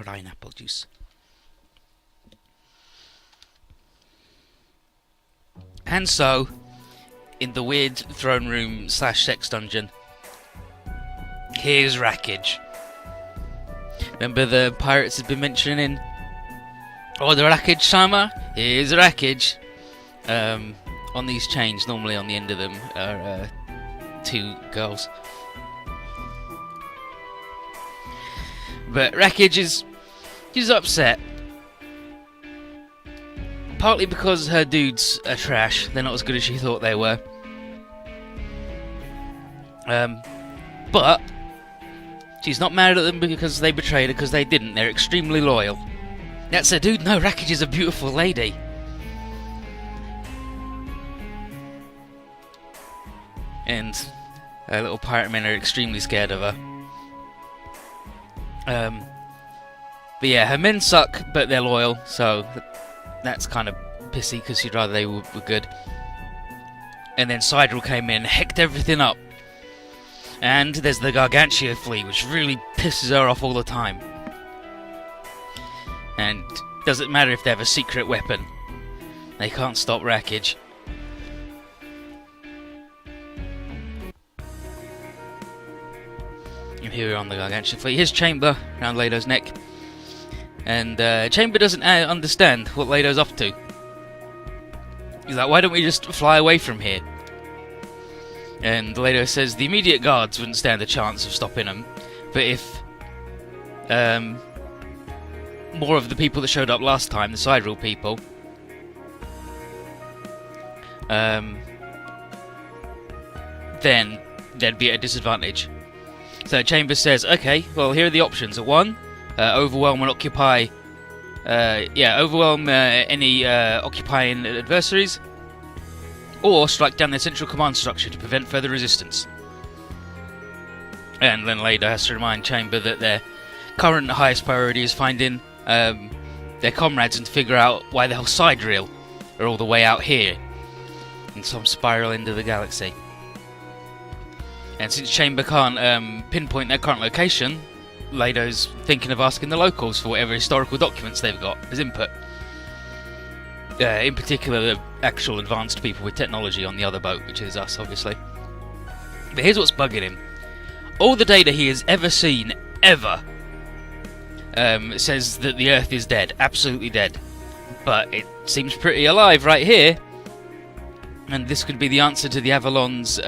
pineapple juice. And so, in the weird throne room / sex dungeon, here's Rackage. Remember the pirates had been mentioning, oh, the Rackage Sama? Here's Rackage. On these chains, normally on the end of them are 2 girls. But Rackage is upset. Partly because her dudes are trash. They're not as good as she thought they were. But she's not mad at them because they betrayed her, because they didn't. They're extremely loyal. That's a dude. No, Rackage is a beautiful lady. And her little pirate men are extremely scared of her. But yeah, her men suck, but they're loyal, so that's kind of pissy because she'd rather they were good. And then Sidrel came in, hecked everything up. And there's the Gargantua fleet, which really pisses her off all the time. And doesn't matter if they have a secret weapon, they can't stop Rackage. And here we're on the Gargantua fleet. Here's Chamber around Lado's neck. And Chamber doesn't understand what Lado's up to. He's like, why don't we just fly away from here? And Lado says the immediate guards wouldn't stand a chance of stopping them. But if more of the people that showed up last time, the Sidrel people, then they'd be at a disadvantage. So Chamber says, okay, well, here are the options. 1, overwhelm and occupy. Overwhelm any occupying adversaries, or strike down their central command structure to prevent further resistance. And then Lado has to remind Chamber that their current highest priority is finding their comrades and to figure out why the hell Sidrel are all the way out here in some spiral end of the galaxy. And since Chamber can't pinpoint their current location, Lado's thinking of asking the locals for whatever historical documents they've got as input. In particular, the actual advanced people with technology on the other boat, which is us, obviously. But here's what's bugging him. All the data he has ever seen, ever, says that the Earth is dead. Absolutely dead. But it seems pretty alive right here. And this could be the answer to the Avalon's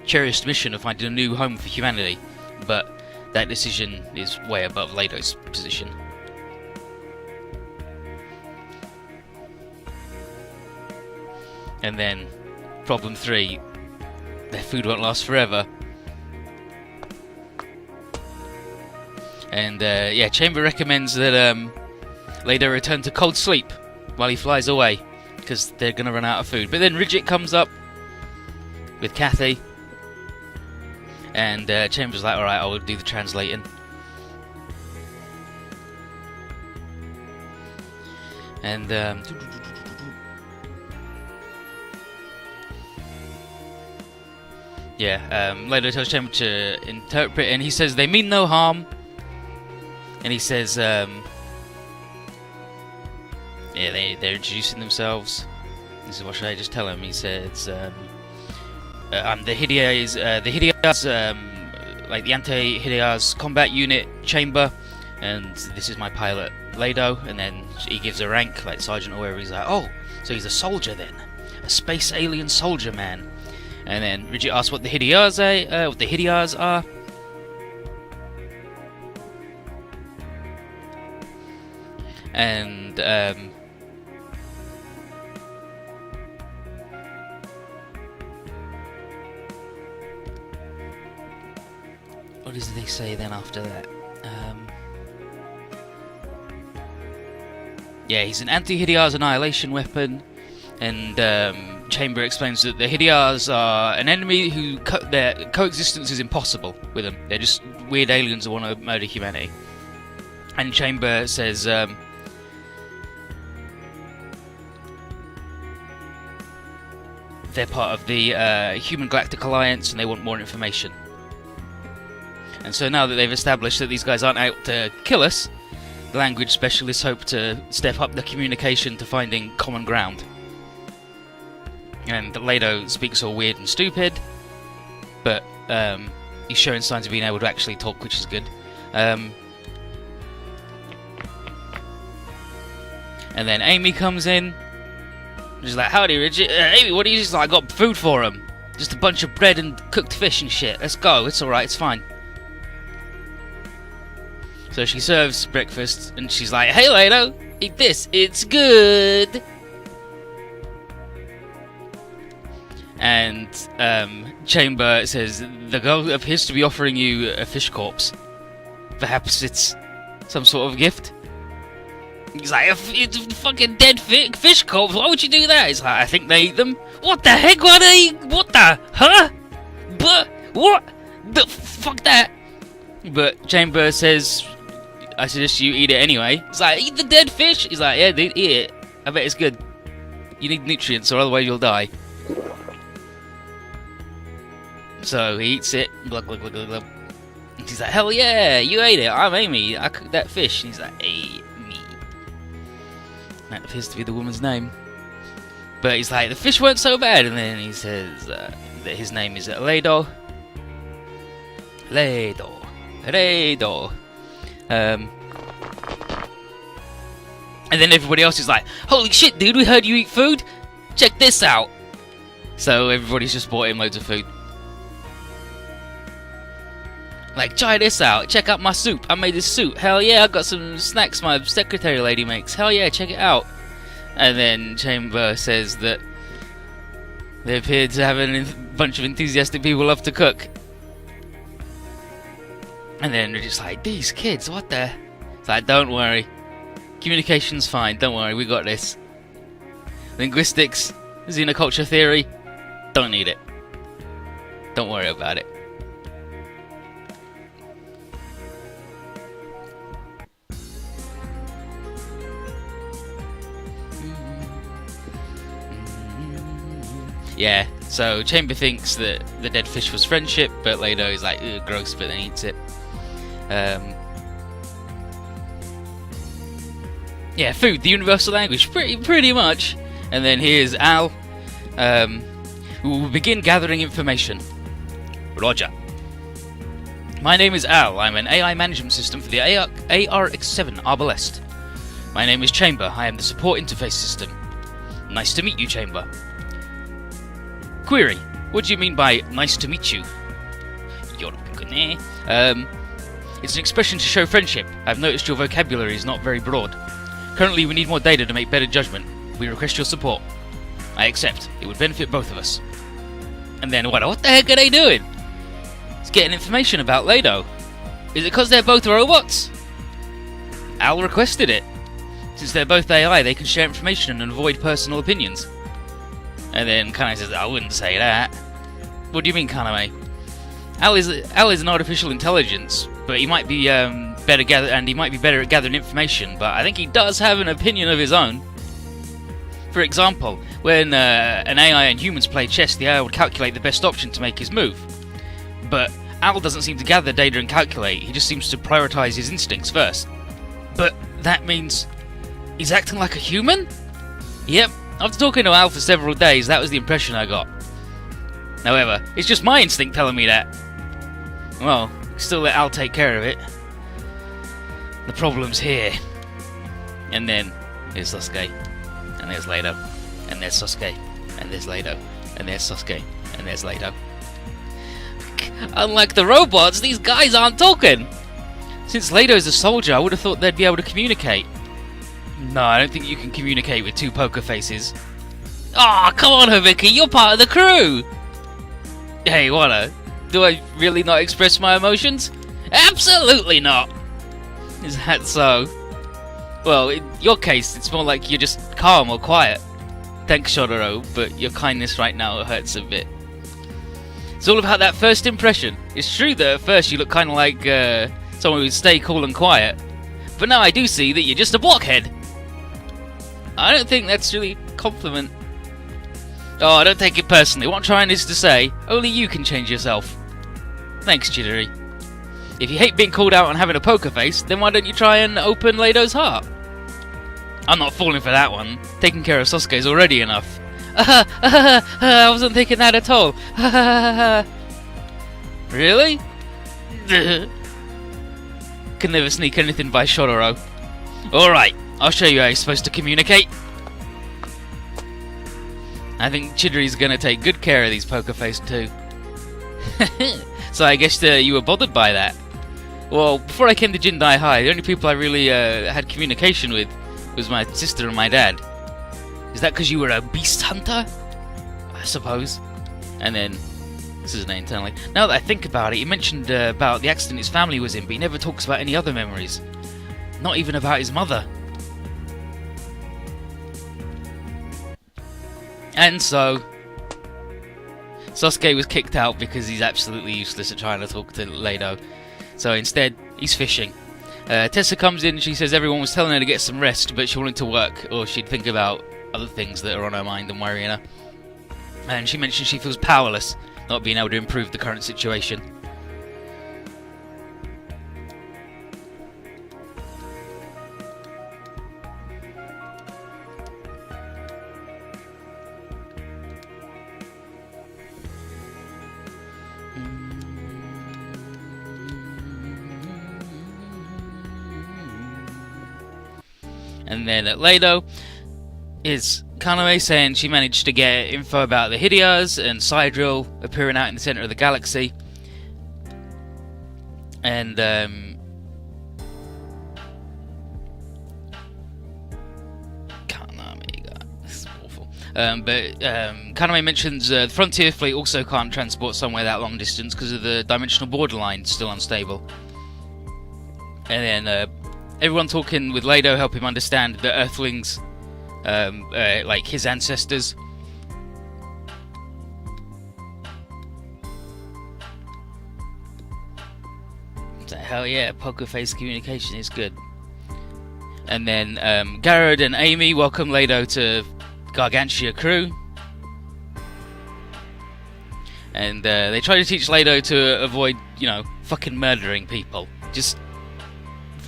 cherished mission of finding a new home for humanity. But that decision is way above Lado's position. And then, problem 3, their food won't last forever. And Chamber recommends that Lado return to cold sleep while he flies away, because they're going to run out of food. But then Ridget comes up with Kathy, and Chamber's like, alright, I'll do the translating. And Lado tells Chamber to interpret, and he says they mean no harm. And he says, they're introducing themselves. This is what should I just tell him? He says, I'm the Hidea's, like the anti-Hidea's combat unit, Chamber, and this is my pilot, Lado. And then he gives a rank, like sergeant or whatever. He's like, oh, so he's a soldier then, a space alien soldier man. And then Ridget asks what the Hideas are. And what does they say then after that? He's an anti-Hideas annihilation weapon, and Chamber explains that the Hideas are an enemy who their coexistence is impossible with them. They're just weird aliens who want to murder humanity. And Chamber says, they're part of the Human Galactic Alliance and they want more information. And so now that they've established that these guys aren't out to kill us, language specialists hope to step up the communication to finding common ground. And Lado speaks all weird and stupid, but he's showing signs of being able to actually talk, which is good. And then Amy comes in. She's like, "Howdy, Richard. Amy, what are you?" She's like, "I got food for him. Just a bunch of bread and cooked fish and shit. Let's go. It's alright. It's fine." So she serves breakfast, and she's like, "Hey, Lado, eat this. It's good." And Chamber says, "The girl appears to be offering you a fish corpse. Perhaps it's some sort of gift?" He's like, "It's a fucking dead fish corpse. Why would you do that?" He's like, "I think they eat them." What the heck? What the? Huh? But what? The fuck that? But Chamber says, "I suggest you eat it anyway." He's like, "Eat the dead fish?" He's like, "Yeah, dude, eat it. I bet it's good. You need nutrients, or otherwise you'll die." So he eats it. Glug, glug, glug, glug, glug. And he's like, "Hell yeah, you ate it. I'm Amy. I cooked that fish." And he's like, "Amy." That appears to be the woman's name. But he's like, "The fish weren't so bad." And then he says that his name is Lado. Lado. And then everybody else is like, "Holy shit, dude, we heard you eat food. Check this out." So everybody's just bought him loads of food. Like, "Try this out. Check out my soup. I made this soup. Hell yeah, I got some snacks my secretary lady makes. Hell yeah, check it out." And then Chamber says that they appear to have a bunch of enthusiastic people who love to cook. And then they're just like, "These kids, what the?" It's like, "Don't worry. Communication's fine. Don't worry, we got this. Linguistics, xenoculture theory, don't need it. Don't worry about it." Yeah, so Chamber thinks that the dead fish was friendship, but Lado is like, "Ugh, gross," but then eats it. Yeah, food, the universal language, pretty much. And then here's Al, who will begin gathering information. Roger. "My name is Al. I'm an AI management system for the ARX-7 Arbalest. My name is Chamber. I am the support interface system. Nice to meet you, Chamber. Query. What do you mean by nice to meet you?" It's an expression to show friendship. I've noticed your vocabulary is not very broad. Currently, we need more data to make better judgment. We request your support. I accept. It would benefit both of us. And then what the heck are they doing? It's getting information about Lado. Is it because they're both robots? Al requested it. Since they're both AI, they can share information and avoid personal opinions. And then Kanai says, "I wouldn't say that." What do you mean, Kanai? Al is an artificial intelligence, but he might be better at gathering information. But I think he does have an opinion of his own. For example, when an AI and humans play chess, the AI would calculate the best option to make his move. But Al doesn't seem to gather data and calculate. He just seems to prioritize his instincts first. But that means he's acting like a human? Yep. After talking to Al for several days, that was the impression I got. However, it's just my instinct telling me that. Well, still let Al take care of it. The problem's here. And then there's Sasuke, and there's Lado, and there's Sasuke, and there's Lado, and there's Sasuke, and there's Lado. Unlike the robots, these guys aren't talking. Since Lado's a soldier, I would have thought they'd be able to communicate. No, I don't think you can communicate with two poker faces. Aw, oh, come on, Hibiki, you're part of the crew! Hey, do I really not express my emotions? Absolutely not! Is that so? Well, in your case, it's more like you're just calm or quiet. Thanks, Shodoro, but your kindness right now hurts a bit. It's all about that first impression. It's true that at first you look kind of like someone who would stay cool and quiet, but now I do see that you're just a blockhead. I don't think that's really a compliment. Oh, I don't take it personally. What I'm trying is to say, only you can change yourself. Thanks, Chidori. If you hate being called out on having a poker face, then why don't you try and open Lado's heart? I'm not falling for that one. Taking care of Sasuke is already enough. I wasn't thinking that at all. Really? Can never sneak anything by Shororo. Alright, I'll show you how you're supposed to communicate. I think Chidori's gonna take good care of these poker face too. So I guess you were bothered by that. Well, before I came to Jindai High, the only people I really had communication with was my sister and my dad. Is that because you were a beast hunter? I suppose. And then, this is an internally. Now that I think about it, he mentioned about the accident his family was in, but he never talks about any other memories. Not even about his mother. And so, Sasuke was kicked out because he's absolutely useless at trying to talk to Lado. So instead, he's fishing. Tessa comes in and she says everyone was telling her to get some rest, but she wanted to work, or she'd think about other things that are on her mind and worrying her. And she mentioned she feels powerless, not being able to improve the current situation. And then at Lado is Kaname saying she managed to get info about the Hideas and Sidrill appearing out in the center of the galaxy. And Kaname God, this is awful. Kaname mentions the Frontier Fleet also can't transport somewhere that long distance because of the dimensional borderline still unstable. And then everyone talking with Lado help him understand the Earthlings, like his ancestors. So, hell yeah, poker face communication is good. And then Garrod and Amy welcome Lado to Gargantia crew. And they try to teach Lado to avoid, fucking murdering people. Just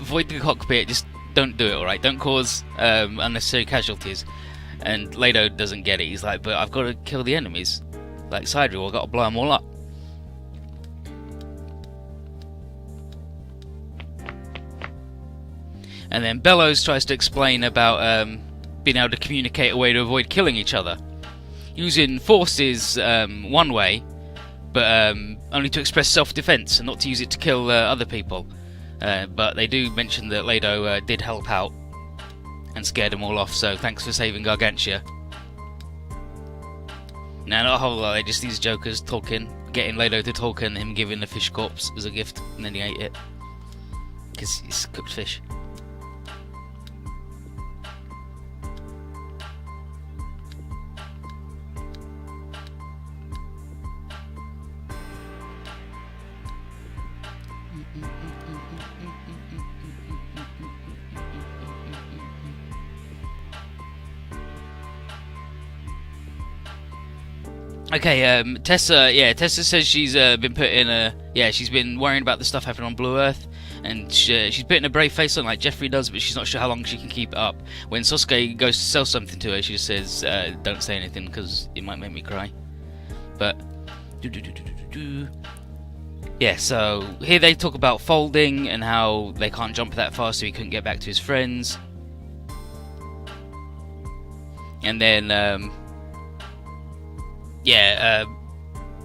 avoid the cockpit, just don't do it, alright? Don't cause unnecessary casualties. And Lado doesn't get it. He's like, but I've got to kill the enemies. Like Sidrill, I've got to blow them all up. And then Bellows tries to explain about being able to communicate a way to avoid killing each other. Using force is one way, but only to express self-defense and not to use it to kill other people. But they do mention that Lado did help out and scared them all off, so thanks for saving Gargantia. Now, not a whole lot, they're just these jokers talking, getting Lado to talk and him giving the fish corpse as a gift, and then he ate it. Because it's cooked fish. Okay, Tessa says she's been put in she's been worrying about the stuff happening on Blue Earth, and she's putting a brave face on like Jeffrey does, but she's not sure how long she can keep it up. When Sasuke goes to sell something to her, she just says, don't say anything because it might make me cry. But, yeah, so here they talk about folding and how they can't jump that far, so he couldn't get back to his friends. And then,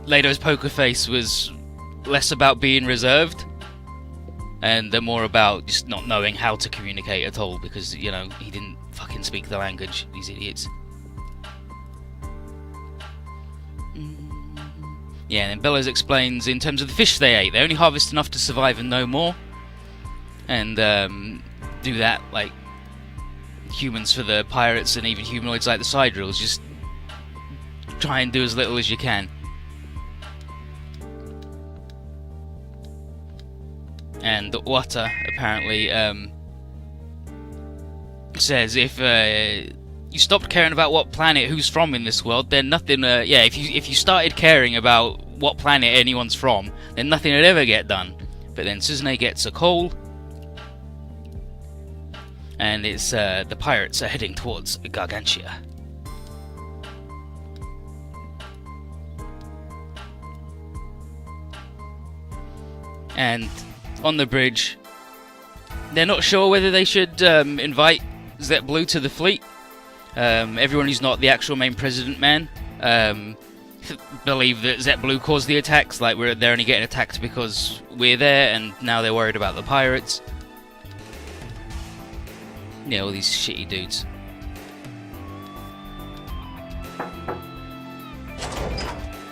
Lado's poker face was less about being reserved and more about just not knowing how to communicate at all because, he didn't fucking speak the language, these idiots. Yeah, and then Bellows explains in terms of the fish they ate, they only harvest enough to survive and no more. And do that like humans for the pirates and even humanoids like the Sidrills, just try and do as little as you can. And Wata apparently says if you stopped caring about what planet who's from in this world, then nothing. If you started caring about what planet anyone's from, then nothing would ever get done. But But then Suzune gets a call, and it's the pirates are heading towards Gargantia. And on the bridge, they're not sure whether they should invite Z3 to the fleet. Everyone who's not the actual main president man believe that Z3 caused the attacks, like they're only getting attacked because we're there, and now they're worried about the pirates. Yeah, all these shitty dudes.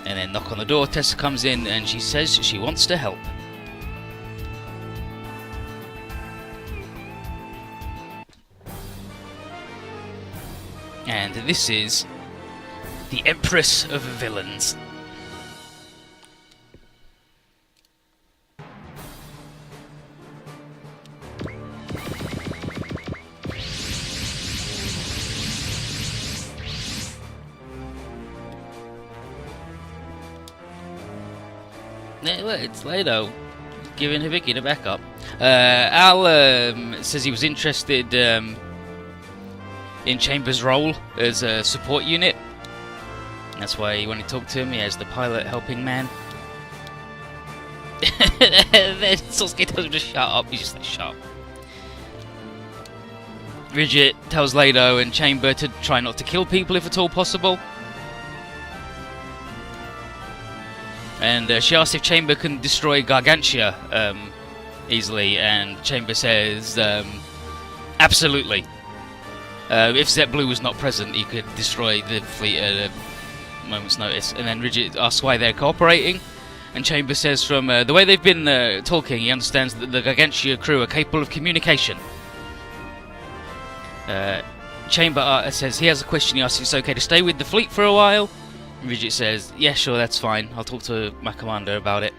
And then knock on the door, Tessa comes in and she says she wants to help. And this is the Empress of Villains. It's Lado giving Hibiki the backup. Al says he was interested in Chambers' role as a support unit. That's why when he talked to him, he has the pilot helping man. Then Sasuke tells him to shut up. He's just like, shut up. Bridget tells Lado and Chamber to try not to kill people if at all possible. And she asks if Chamber can destroy Gargantia easily, and Chamber says absolutely. If Z3 was not present, he could destroy the fleet at a moment's notice. And then Bridget asks why they're cooperating, and Chamber says from the way they've been talking, he understands that the Gargantia crew are capable of communication. Chamber says he has a question. He asks if it's okay to stay with the fleet for a while. Bridget says, yeah, sure, that's fine. I'll talk to my commander about it.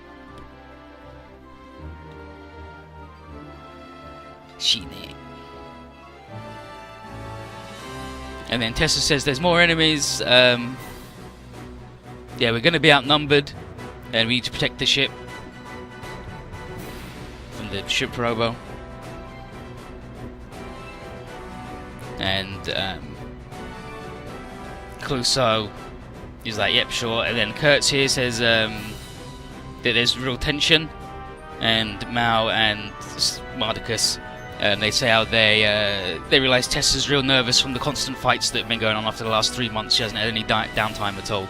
Shine. And then Tessa says there's more enemies. Yeah, we're going to be outnumbered, and we need to protect the ship from the ship robo. And Clouseau is like, yep, sure. And then Kurtz here says that there's real tension, and Mao and Mardicus, they say how they realise Tessa's real nervous from the constant fights that have been going on after the last 3 months. She hasn't had any downtime at all.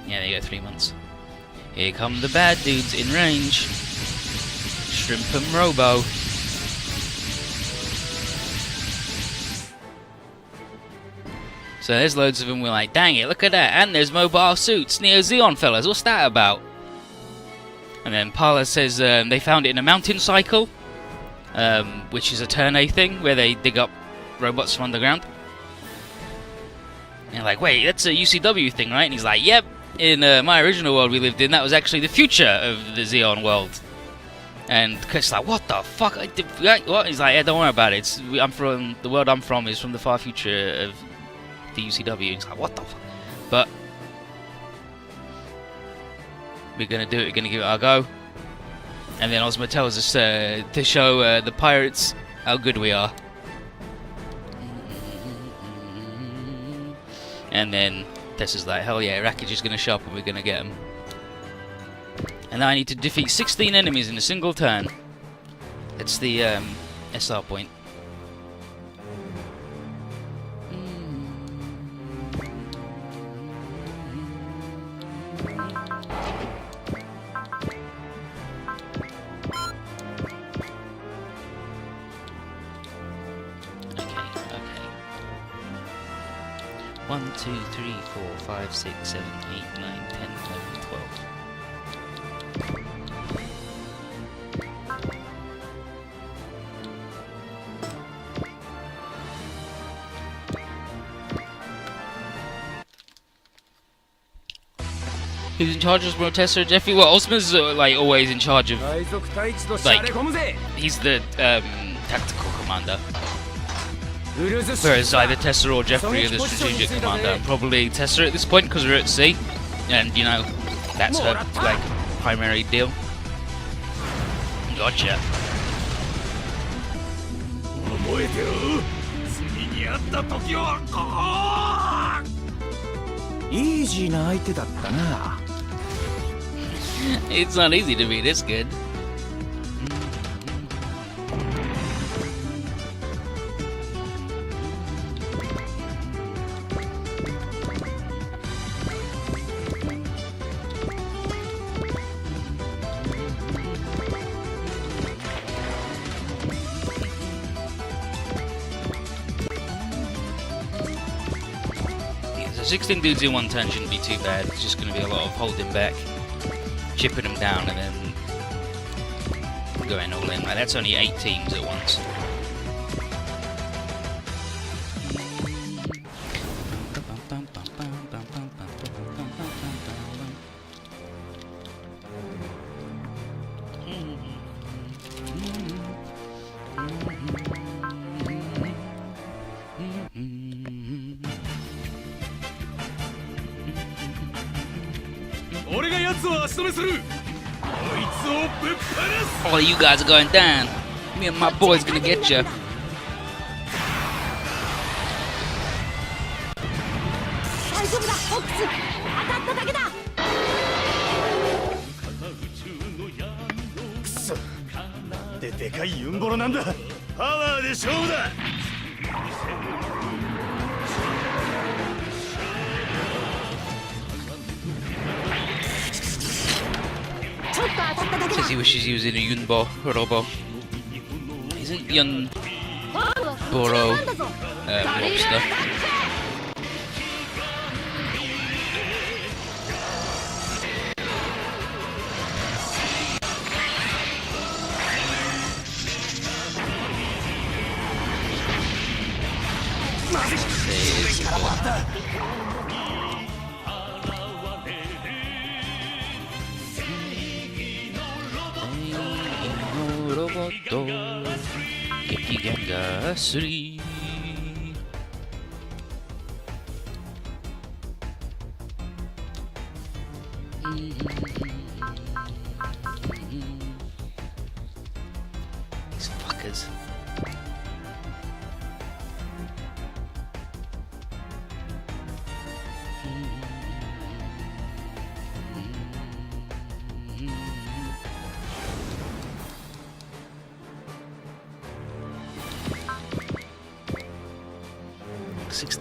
Yeah, there you go, 3 months. Here come the bad dudes in range. Shrimp and Robo. So there's loads of them. We're like, dang it, look at that. And there's mobile suits. Neo Zeon fellas, what's that about? And then Parla says they found it in a mountain cycle, which is a turn A thing, where they dig up robots from underground. And they're like, wait, that's a UCW thing, right? And he's like, yep, in my original world we lived in, that was actually the future of the Zeon world. And Kurt's like, what the fuck? What? He's like, yeah, don't worry about it. I'm from the world I'm from is from the far future of the UCW. He's like, what the fuck? But we're gonna do it. We're gonna give it our go. And then Ozma tells us to show the pirates how good we are. And then Tessa's like, hell yeah, Rackage is gonna show up and we're gonna get him. And now I need to defeat 16 enemies in a single turn. That's the SR point. Okay. 1, 2, 3, 4, 5, 6, 7, 8, 9, 10, 11, 12. Who's in charge of Tessa or Jeffy? Well, Ozma's like always in charge of, like, he's the tactical commander. Whereas either Tessa or Jeffrey are the strategic commander. Probably Tessa at this point because we're at sea, and you know that's her like primary deal. Gotcha. 覚えてろ。次に会った時はイージーな相手だったな。 It's not easy to be this good. So 16 dudes in one turn shouldn't be too bad. It's just going to be a lot of holding back, chipping them down, and then going all in. Like, that's only 8 teams at once. All of you guys are going down. Me and my boy's gonna get you. Says he wishes he was in a Yunbo Robo. Isn't Yunboro lobster? Gekigenga 3. These fuckers.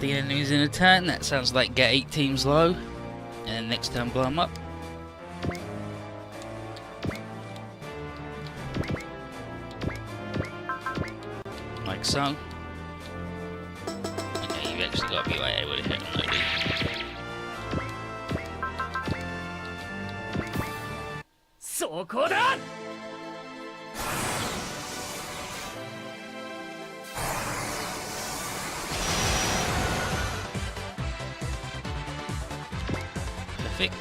The enemies in a turn. That sounds like get 8 teams low, and then next turn blow them up. Like so. Okay, you've actually got to be like able to hit them though, dude. Perfect.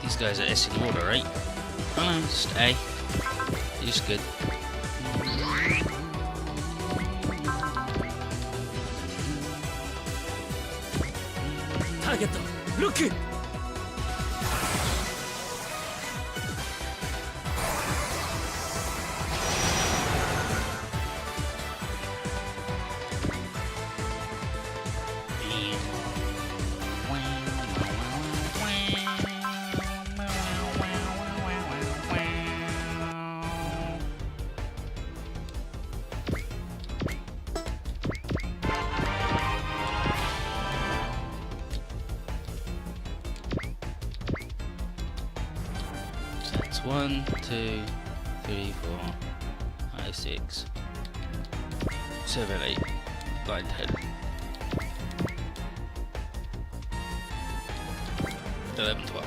These guys are S in order, right? Oh no, just A. Just good. Target, look! That's 1, 2, 3, 4, 5, 6, 7, 8, 9, 10, 11, 12.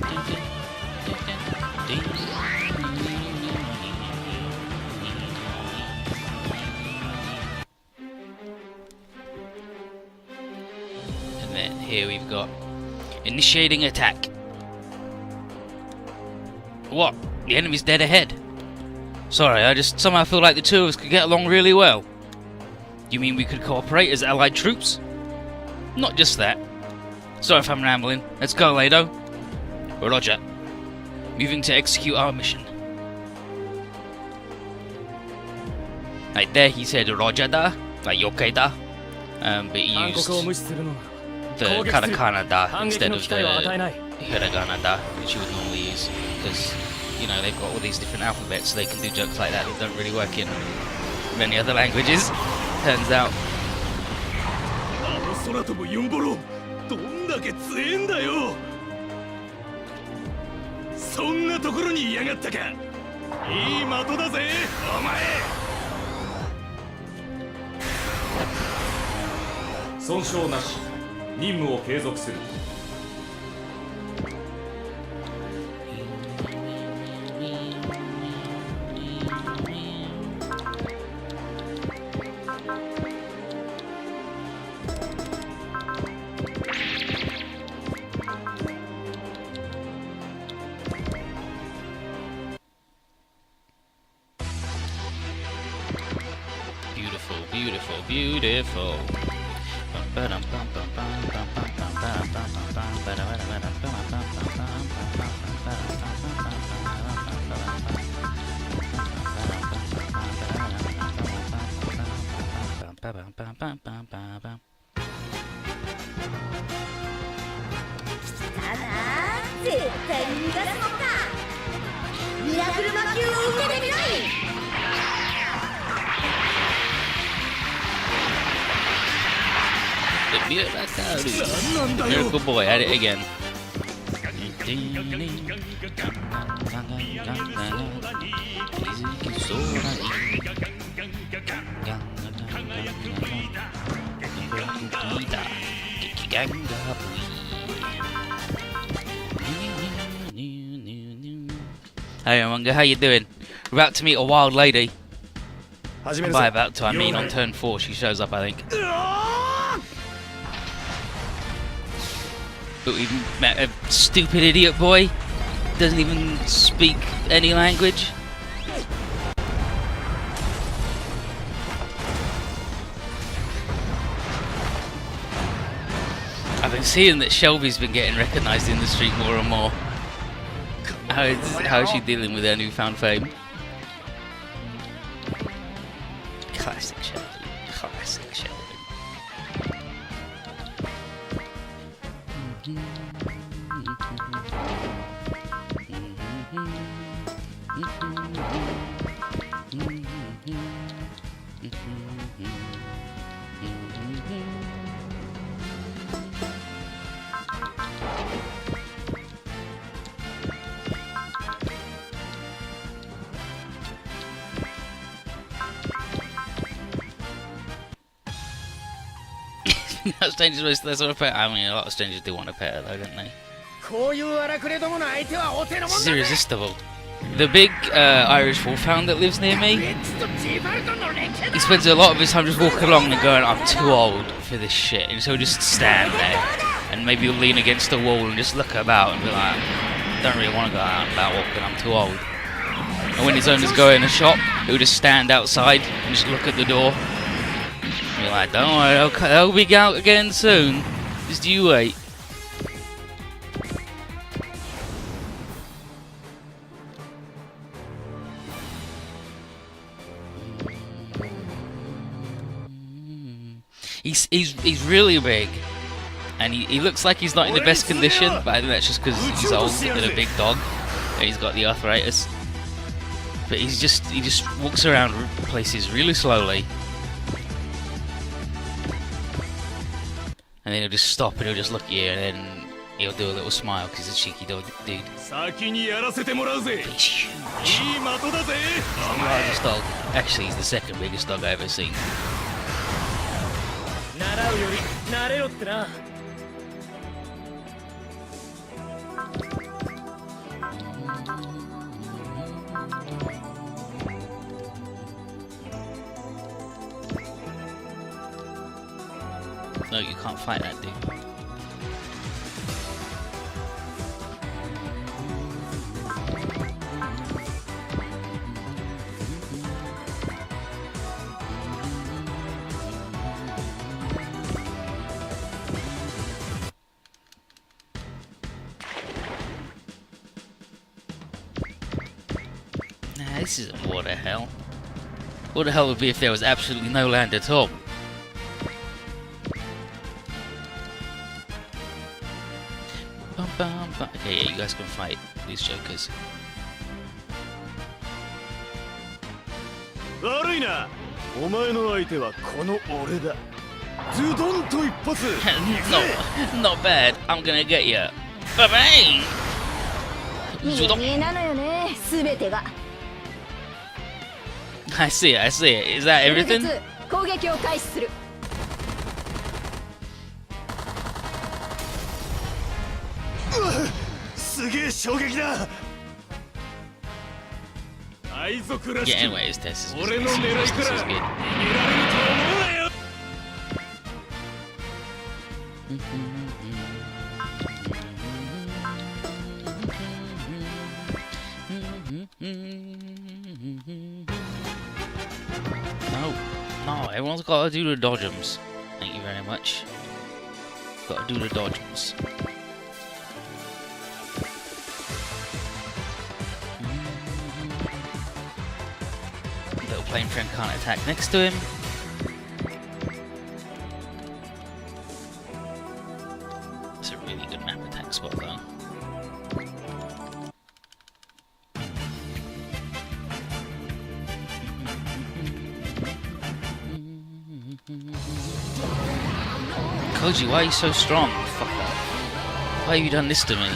And then here we've got initiating attack. What? The enemy's dead ahead. Sorry, I just somehow feel like the two of us could get along really well. You mean we could cooperate as allied troops? Not just that. Sorry if I'm rambling. Let's go, Lado. Roger. Moving to execute our mission. Right there he said Roger da, like yokai da. But he used the katakana da instead of the hiragana da, which you would normally use. Because, you know, they've got all these different alphabets, so they can do jokes like that don't really work in many other languages. Turns out. 空飛ぶユンボロどんだけ強えんだよ。そんなところにいやがったか。いい的だぜお前。損傷なし。任務を継続する。Beautiful, beautiful. Miracle Boy, at it again. Hey Manga, how you doing? We're about to meet a wild lady. By about to, I mean on turn 4 she shows up, I think. But we met a stupid idiot boy. Doesn't even speak any language. I've been seeing that Shelby's been getting recognised in the street more and more. How is she dealing with her newfound fame? Classic Shelby. Classic Shelby. Strangers want to pet. I mean, a lot of strangers do want to pet her, though, don't they? This is irresistible. The big Irish wolfhound that lives near me, he spends a lot of his time just walking along and going, I'm too old for this shit. And so he'll just stand there and maybe he'll lean against the wall and just look about and be like, don't really want to go out and about walking, I'm too old. And when his owners go in a shop, he'll just stand outside and just look at the door. And be like, don't worry, they'll be out again soon. Just you wait. He's really big, and he looks like he's not in the best condition, but I think that's just because he's old and a big dog, and he's got the arthritis. But he just walks around places really slowly, and then he'll just stop and he'll just look at you, and then he'll do a little smile because he's a cheeky dog dude. He's huge. He's the largest dog. Actually, he's the second biggest dog I've ever seen. No, you can't fight that dude. Nah, this isn't water hell. Water hell would be if there was absolutely no land at all. Okay, yeah, you guys can fight these jokers. 悪いな。お前の相手はこの俺だ。ズドンと一発。No, not bad. I'm gonna get you. Bang! なのよね、すべてが。I see it. I see it. Is that everything? 攻撃を開始する。すげえ衝撃だ。海賊らし Yeah. く Anyways, this is 俺の狙いから逃げられると思うなよ。No, everyone's got to do the dodgems. Thank you very much. Got to do the dodgems. Little plane friend can't attack next to him. It's a really good map attack spot though. Koji, why are you so strong? Fucker. Why have you done this to me?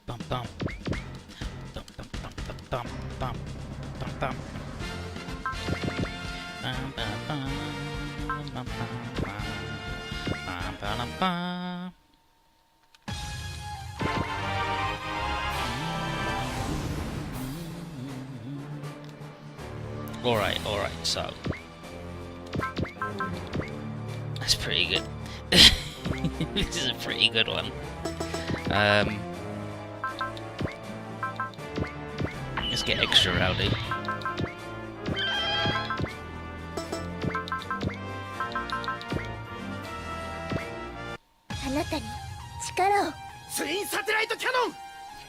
Bum bum. Bum bum bum bum bum bum bum. Bum bum bum. Bum, bum, bum. Bum, bum, bum. Alright, so that's pretty good. This is a pretty good one. Let's get extra rowdy.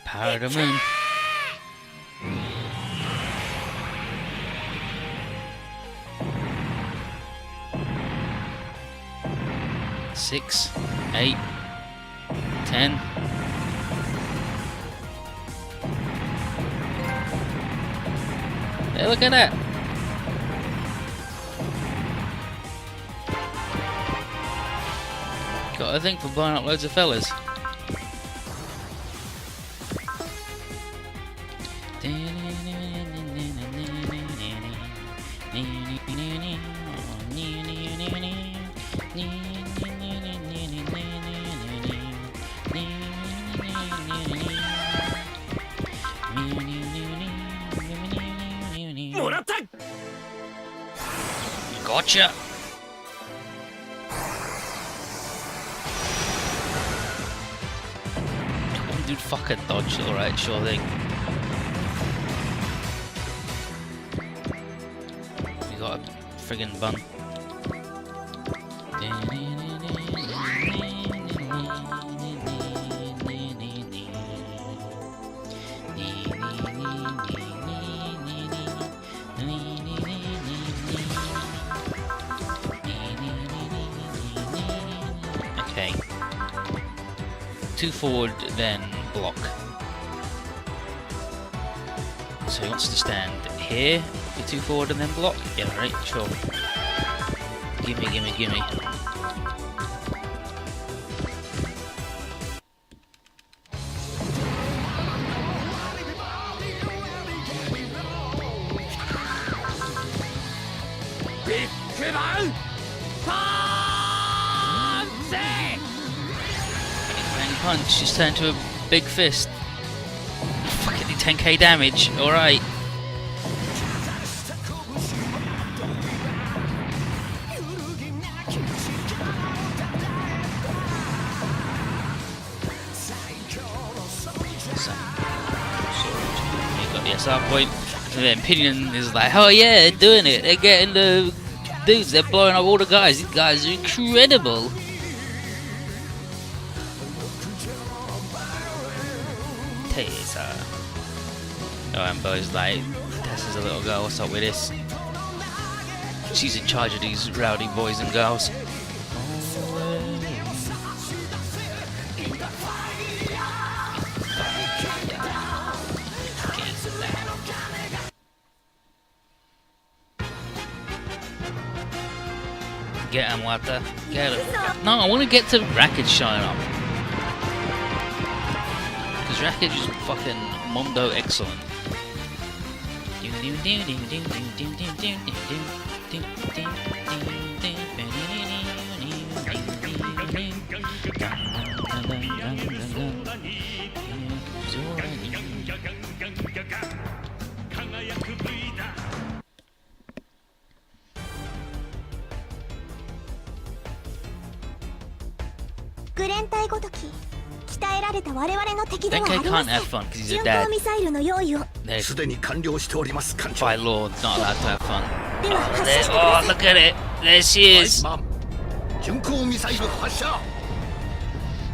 Power of the moon. Six, 8, 10. Hey, look at that. Got a thing for blowing up loads of fellas. Gotcha! One dude fucking dodged, alright, sure thing. You got a friggin' bun. Okay. 2 forward, then block. So he wants to stand here, be 2 forward and then block? Yeah, right, sure. Gimme, gimme, gimme. Big Bang! punch, she's turned to a big fist. Fucking 10k damage, alright. You got the SR point, and then Pinion is like, oh yeah, they're doing it, they're getting the dudes, they're blowing up all the guys, these guys are incredible. Taser. Oh, and Bo's like, Tessa's a little girl, what's up with this? She's in charge of these rowdy boys and girls. Get him, Wata. Get him. No, I want to get to Rackage showing up. Because Rackage is fucking Mondo excellent. Denkai can't have fun because he's a dad. By law, not allowed to have fun. Oh, look at it! There she is!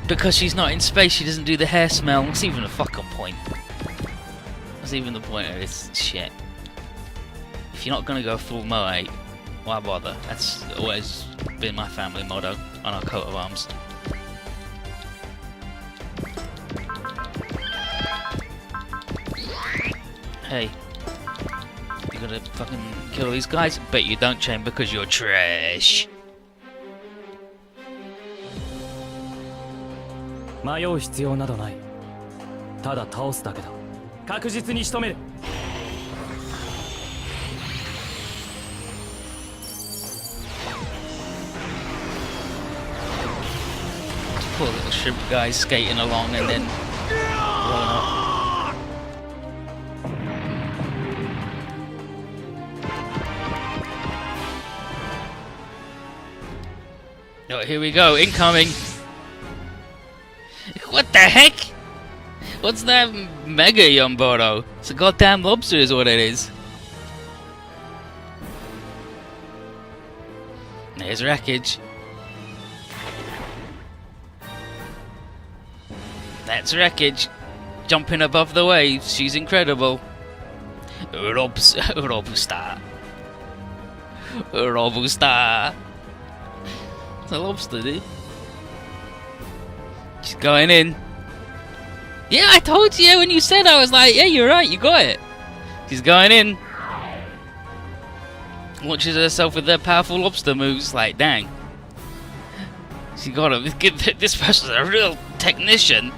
Because she's not in space, she doesn't do the hair smell. What's even the fucking point? What's even the point of this shit? If you're not gonna go full Moe, why bother? That's always been my family motto on our coat of arms. Hey, you gotta fucking kill these guys? Bet you don't, Chain, because you're trash. 迷う必要などない。ただ倒すだけだ。確実に仕留める。Poor little shrimp guy skating along and then rolling up. Oh, here we go, incoming! What the heck? What's that mega Yomboro? It's a goddamn lobster is what it is. There's Wreckage. That's Wreckage. Jumping above the waves, she's incredible. Robusta. Robusta. It's a lobster, dude. She's going in. Yeah, I told you when you said, I was like, yeah, you're right, you got it. She's going in. Launches herself with their powerful lobster moves, like, dang. She got him. This person's a real technician.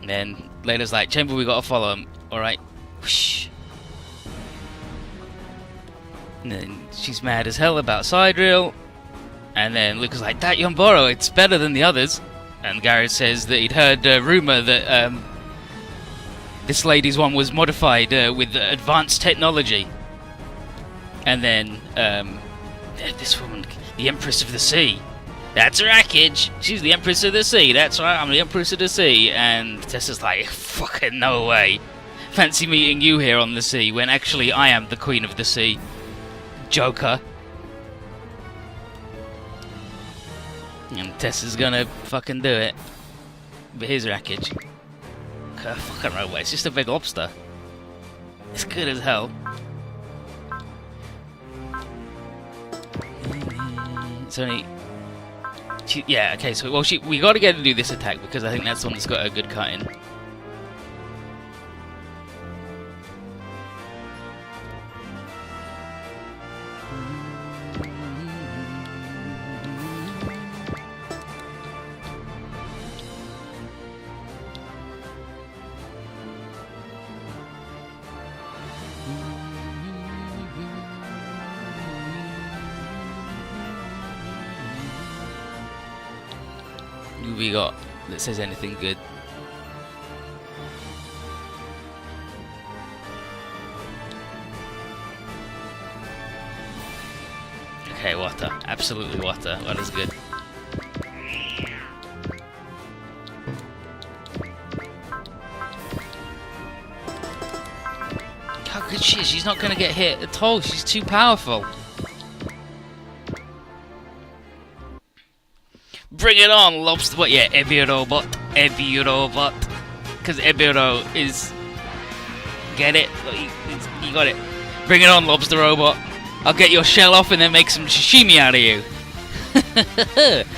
And then Layla's like, Chamber, we gotta follow him. Alright. Whoosh. And then she's mad as hell about Sidereal. And then Luca's like, that Yomboro, it's better than the others. And Garrett says that he'd heard a rumour that this lady's one was modified with advanced technology. And then this woman, the Empress of the Sea. That's Wreckage. She's the Empress of the Sea. That's right, I'm the Empress of the Sea. And Tessa's like, fucking no way. Fancy meeting you here on the sea when actually I am the Queen of the Sea. Joker. And Tessa's gonna fucking do it. But here's Wreckage. Fucking no way, it's just a big lobster. It's good as hell. It's only... yeah, okay, so well, we gotta get her to do this attack because I think that's the one that's got a good cut in. Who we got that says anything good? Okay, water. Absolutely water. What is good? How good she is. She's not going to get hit at all. She's too powerful. Bring it on, lobster. What? Yeah, Ebirobot. Ebirobot. Because Ebiro is... Get it? You got it. Bring it on, lobster robot. I'll get your shell off and then make some sashimi out of you.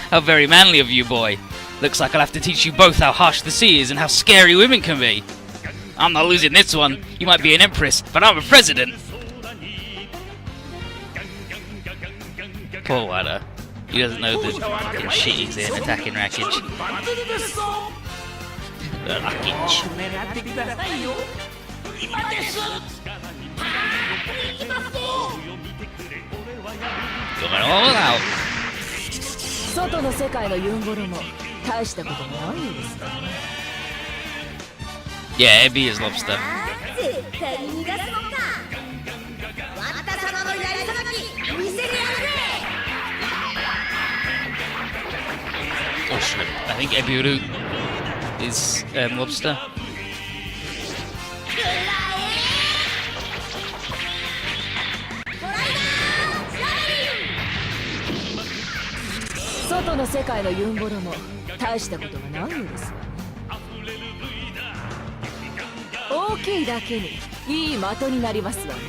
How very manly of you, boy. Looks like I'll have to teach you both how harsh the sea is and how scary women can be. I'm not losing this one. You might be an empress, but I'm a president. Poor Wada. He doesn't know the fucking shit he's in attacking Rackage. Going all out. 外の世界のユンボロも大したことないようですね。 Yeah, Ebby is lobster. 絶対に逃がすのか。ワッタ様のやりさばき見せてやるぜ。 Or shrimp. I think Eburu is lobster. 外の世界のユンボロも大したことがないようですね。大きいだけにいい的になりますわね。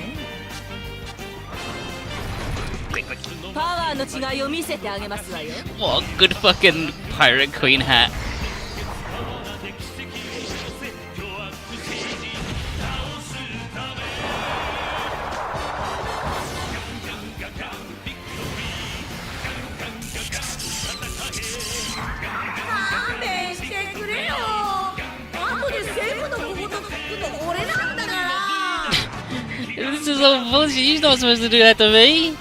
パワーの違いを見せてあげますわよ。 What a good fucking pirate queen hat. This is so bullshit. You're not supposed to do that to me.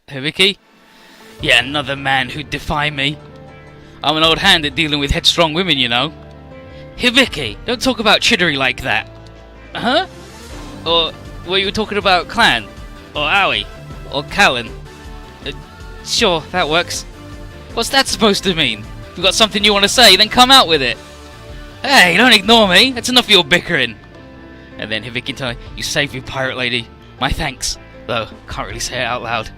Hibiki? Yeah, another man who'd defy me. I'm an old hand at dealing with headstrong women, you know. Hibiki, don't talk about Chidori like that. Huh? Or were you talking about Clan? Or Aoi? Or Callan? Sure, that works. What's that supposed to mean? If you've got something you want to say, then come out with it. Hey, don't ignore me. That's enough of your bickering. And then Hibiki tell me, you saved me, pirate lady. My thanks. Though, can't really say it out loud.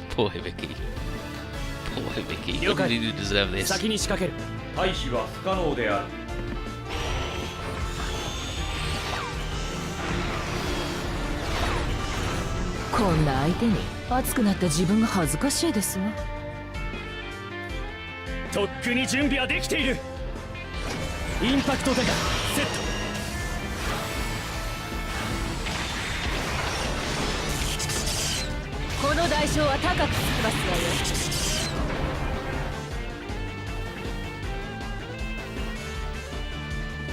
Poor Hibiki. Poor Hibiki. He doesn't really deserve this. 先に仕掛ける。回避は不可能である。こんな相手に熱くなった自分が恥ずかしいですわ。とっくに準備はできている。インパクトデカセット。この代償は高くつきますわよ。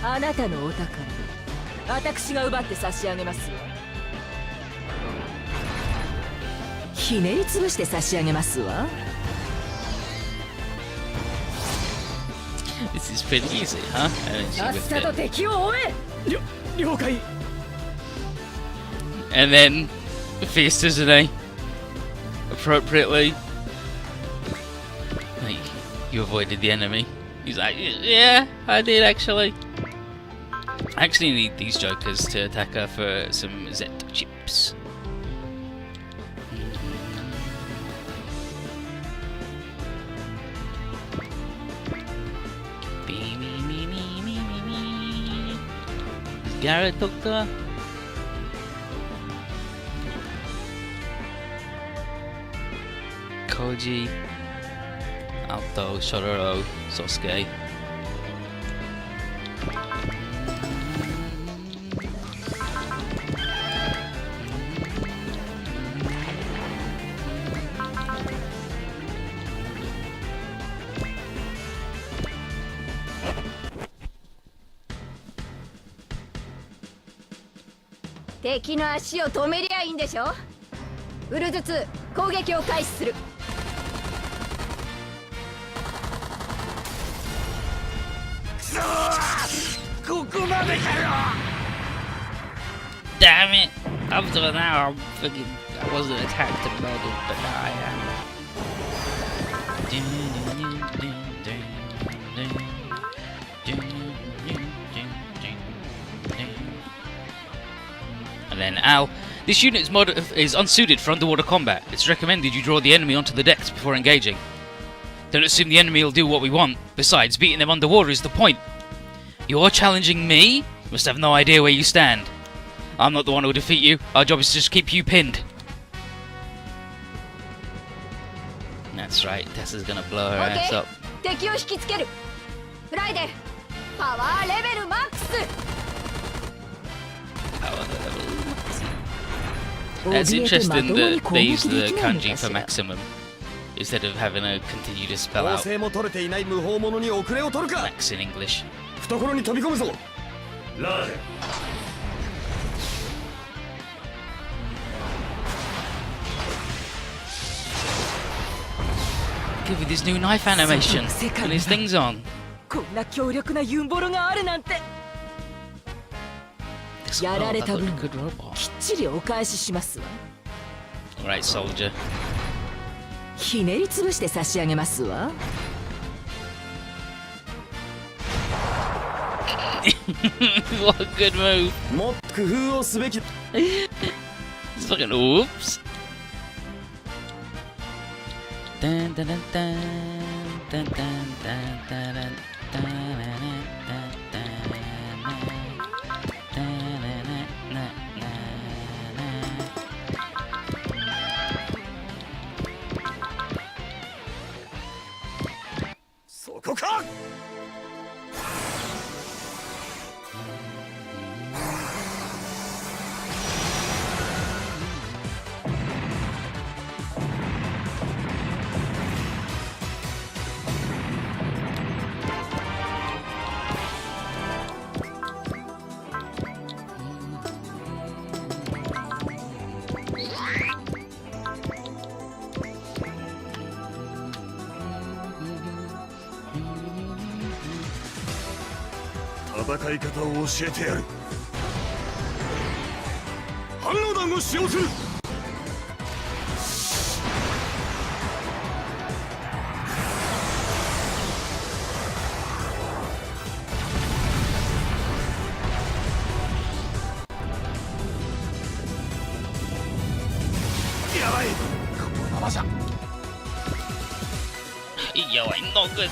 あなたのお宝、私が奪って差し上げますわ。ひねりつぶして差し上げますわ。This is pretty easy, huh? And then she さっ whipped さと it. 敵を追え。了解。 And then feast, isn't he? Appropriately. Like, you avoided the enemy. He's like, yeah, I did actually. I actually need these jokers to attack her for some Z chips. Garrett talk to her? Koji, Alto, Shororo, Sosuke. 敵の足を止めりゃいいんでしょ。ウルズ2攻撃を開始する。くそー、ここまでかよ。 Damn it! Up to now, I'm fucking. I wasn't attacked and murdered, but now I am. And then Al. This unit is unsuited for underwater combat. It's recommended you draw the enemy onto the decks before engaging. Don't assume the enemy will do what we want. Besides, beating them underwater is the point. You're challenging me? You must have no idea where you stand. I'm not the one who will defeat you. Our job is to just keep you pinned. That's right. Tessa's gonna blow her ass up. 敵を引きつける。フライデーパワーレベルマックス。 It's interesting that they use the kanji for maximum instead of having to continue to spell out も取れていない無法者に遅れを取るか。 max in English. 懐に飛び込むぞ。ラージェ Give me this new knife animation and his thing's on. こんな強力なユンボロがあるなんて。 This- やられ that た looked 分 a good robot. きっちりお返ししますわ。 Right, soldier. ひねりつぶして差し上げますわ。 What a good move. もっと工夫をすべき。 It's fucking oops. Dun, dun, dun, dun, dun, dun, dun, dun, dun, dun. そこか。戦い方を教えてやる。反応弾を使用する。やばい、このままじゃ。 Yo, I'm not good.